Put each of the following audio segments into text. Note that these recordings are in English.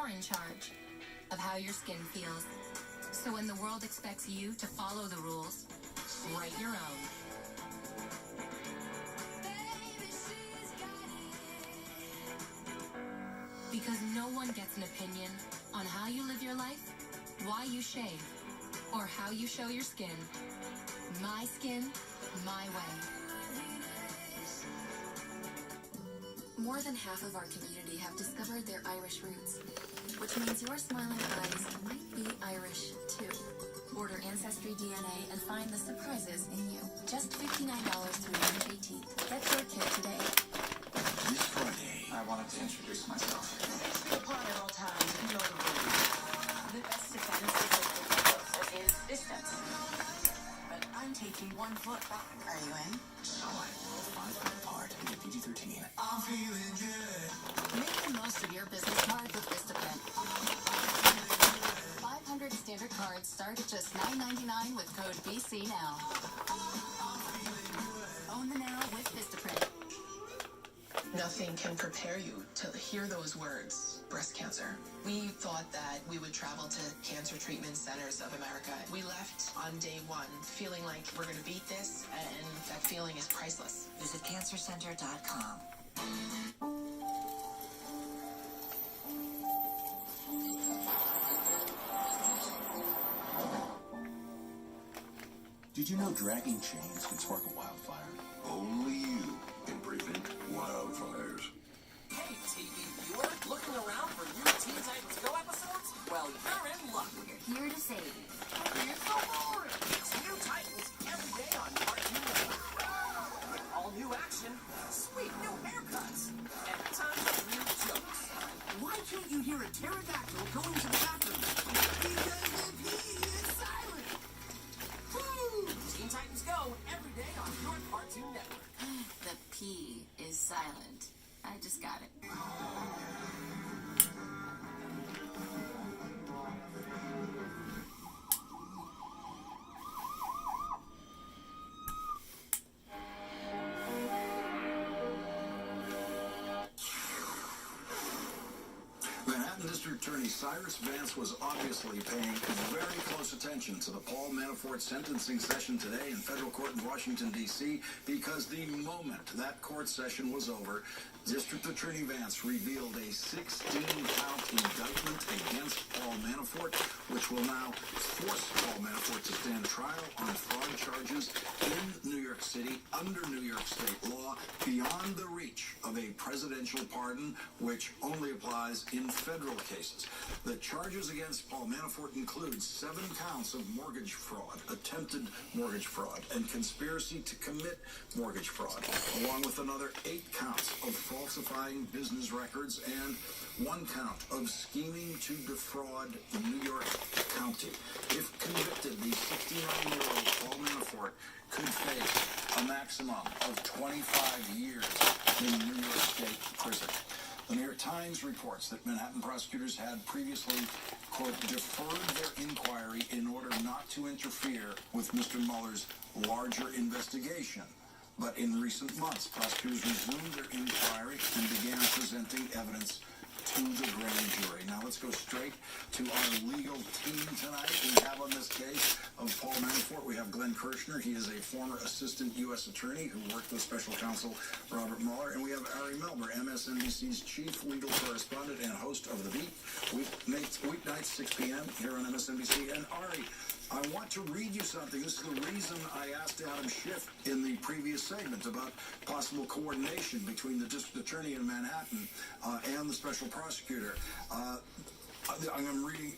you're in charge of how your skin feels. So when the world expects you to follow the rules, write your own. Because no one gets an opinion on how you live your life, why you shave, or how you show your skin. My skin, my way. More than half of our community have discovered their Irish roots, which means your smiling eyes might be Irish too. Order Ancestry DNA and find the surprises in you. Just $59 through March 18th. Get your kit today. This Friday, I wanted to introduce myself. Apply at all times, you know the rules. The best defense is distance. But I'm taking 1 foot back. Are you in? So I 5 foot apart and get PG-13. I'm feeling good. Make the most of your business card with Vistaprint. 500 standard cards start at just $9.99 with code BC now. Own the now with Vistaprint. Nothing can prepare you to hear those words, breast cancer. We thought that we would travel to Cancer Treatment Centers of America. We left on day 1 feeling like we're going to beat this, and that feeling is priceless. Visit cancercenter.com. Did you know dragging chains can spark a wildfire? Only you can prevent wildfires. Hey, TV viewer, looking around for new Teen Titans Go episodes? Well, you're in luck. We're here to save you. It's so boring. It's New Titans every day on Cartoon Network. With all new action, sweet new haircuts, and tons of new jokes. Why can't you hear a pterodactyl going to the bathroom? Because the P is silent. Woo! Teen Titans Go every day on your Cartoon Network. The P is silent. I just got it. Manhattan District Attorney Cyrus Vance was obviously paying very close attention to the Paul Manafort sentencing session today in federal court in Washington, D.C., because the moment that court session was over, District Attorney Vance revealed a 16-count indictment against Paul Manafort, which will now force Paul Manafort to stand trial on fraud charges in New York City under New York state law, beyond the reach of a presidential pardon, which only applies in federal cases. The charges against Paul Manafort include 7 counts of mortgage fraud, attempted mortgage fraud, and conspiracy to commit mortgage fraud, along with another 8 counts of falsifying business records and 1 count of scheming to defraud New York County. If convicted, the 69-year-old Paul Manafort could face a maximum of 25 years in New York State prison. The New York Times reports that Manhattan prosecutors had previously, quote, deferred their inquiry in order not to interfere with Mr. Mueller's larger investigation. But in recent months, prosecutors resumed their inquiry and began presenting evidence to the grand jury. Now let's go straight to our legal team tonight. We have on this case of Paul Manafort, we have Glenn Kirshner. He is a former assistant U.S. attorney who worked with special counsel Robert Mueller. And we have Ari Melber, MSNBC's chief legal correspondent and host of The Beat, weeknights 6 p.m. here on MSNBC. And Ari, I want to read you something. This is the reason I asked Adam Schiff in the previous segment about possible coordination between the district attorney in Manhattan and the special prosecutor. I'm reading,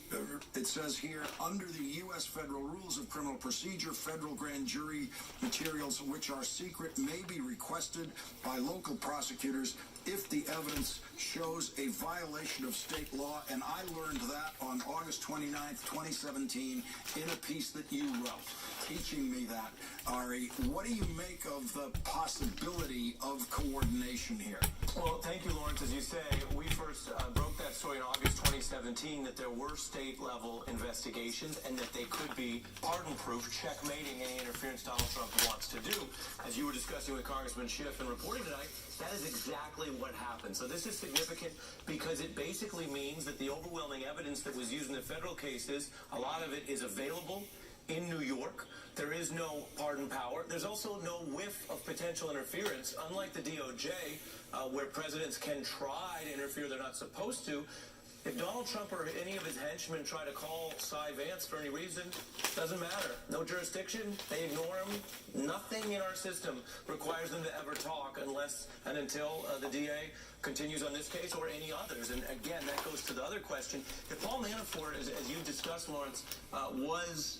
it says here, under the U.S. Federal Rules of Criminal Procedure, federal grand jury materials which are secret may be requested by local prosecutors if the evidence shows a violation of state law. And I learned that on August 29th, 2017, in a piece that you wrote, teaching me that. Ari, what do you make of the possibility of coordination here? Well, thank you, Lawrence. As you say, we first broke that story in August 2017 that there were state-level investigations and that they could be pardon-proof, checkmating any interference Donald Trump wants to do. As you were discussing with Congressman Schiff and reporting tonight, that is exactly what happened. So this is significant because it basically means that the overwhelming evidence that was used in the federal cases, a lot of it is available in New York. There is no pardon power. There's also no whiff of potential interference, unlike the DOJ, where presidents can try to interfere they're not supposed to. If Donald Trump or any of his henchmen try to call Cy Vance for any reason, doesn't matter. No jurisdiction, they ignore him. Nothing in our system requires them to ever talk unless and until the DA continues on this case or any others. And again, that goes to the other question. If Paul Manafort, as you discussed, Lawrence, was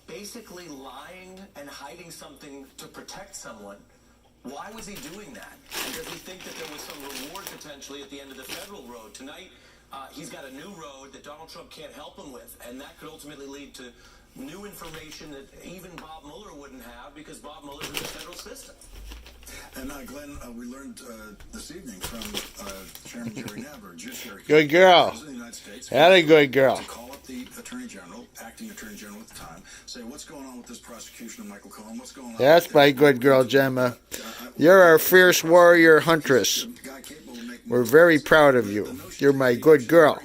basically lying and hiding something to protect someone, why was he doing that? And does he think that there was some reward potentially at the end of the federal road? Tonight, he's got a new road that Donald Trump can't help him with, and that could ultimately lead to new information that even Bob Mueller wouldn't have because Bob Mueller's in the federal system. And Glenn, we learned this evening from Chairman Jerry Nadler, Judiciary Good girl. President of the United States. Had a good girl. To call up the Attorney General, acting Attorney General at the time, say what's going on with this prosecution of Michael Cohen? What's going on? That's my good girl, Gemma. You're our fierce warrior huntress. We're very proud of you. You're my good girl.